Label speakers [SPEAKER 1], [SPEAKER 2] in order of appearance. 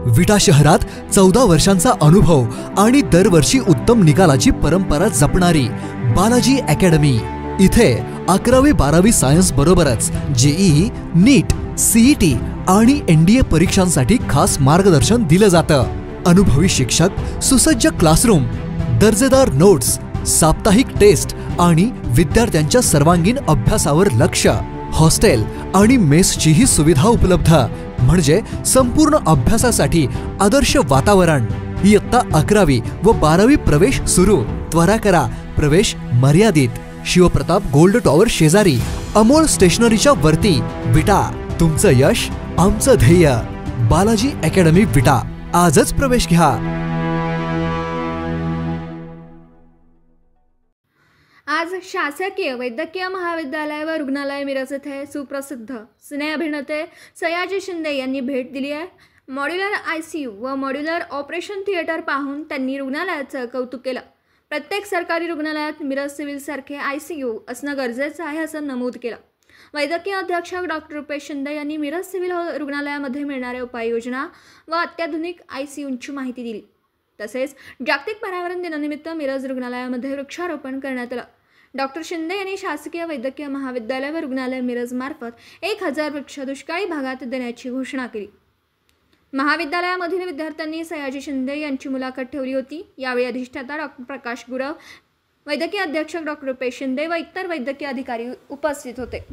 [SPEAKER 1] विटा शहरात 14 वर्षांचा अनुभव आणि दरवर्षी उत्तम निकालाची परंपरा जपणारी बालाजी अकॅडमी। इथे 11वी-12वी सायन्स बरोबरच जेईई, नीट, सीईटी आणि एनडीए परीक्षांसाठी खास मार्गदर्शन दिलं जातं। अनुभवी शिक्षक, सुसज्ज क्लासरूम, दर्जेदार नोट्स, साप्ताहिक टेस्ट आणि विद्यार्थ्यांच्या सर्वांगीण अभ्यासावर लक्ष। हॉस्टेल आणि मेसचीही सुविधा उपलब्ध, म्हणजे संपूर्ण अभ्यासासाठी आदर्श वातावरण। इयत्ता 11वी व 12वी प्रवेश सुरू। त्वरा करा, प्रवेश मर्यादित। शिवप्रताप गोल्ड टॉवर शेजारी, अमोल स्टेशनरीच्या वरती, विटा। तुमचं यश आमचं ध्येय। बालाजी अकॅडमी विटा, आजच प्रवेश घ्या।
[SPEAKER 2] आज शासकीय वैद्यकीय महाविद्यालय व रुग्णालय मिरज येथे सुप्रसिद्ध सिने अभिनेते सयाजी शिंदे यांनी भेट दिली आहे। मॉड्युलर आयसीयू व मॉड्युलर ऑपरेशन थिएटर पाहून त्यांनी रुग्णालयाचं कौतुक केलं। प्रत्येक सरकारी रुग्णालयात मिरज सिव्हिल सारखे आयसीयू असणं गरजेचं आहे असं नमूद केलं। वैद्यकीय अधीक्षक डॉक्टर रुपेश शिंदे यांनी मिरज सिव्हिल रुग्णालयामध्ये मिळणाऱ्या उपाययोजना व अत्याधुनिक आयसीयूंची माहिती दिली। तसेच जागतिक पर्यावरण दिनानिमित्त मिरज रुग्णालयामध्ये वृक्षारोपण करण्यात आलं। डॉक्टर शिंदे यांनी शासकीय वैद्यकीय महाविद्यालय व रुग्णालय मिरज मार्फत 1000 वृक्ष दुष्काळी भागात देण्याची घोषणा केली। महाविद्यालयामधील विद्यार्थ्यांनी सयाजी शिंदे यांची मुलाखत ठेवली होती। यावेळी अधिष्ठाता डॉक्टर प्रकाश गुरव, वैद्यकीय अधीक्षक डॉक्टर रुपेश शिंदे व इतर वैद्यकीय अधिकारी उपस्थित होते।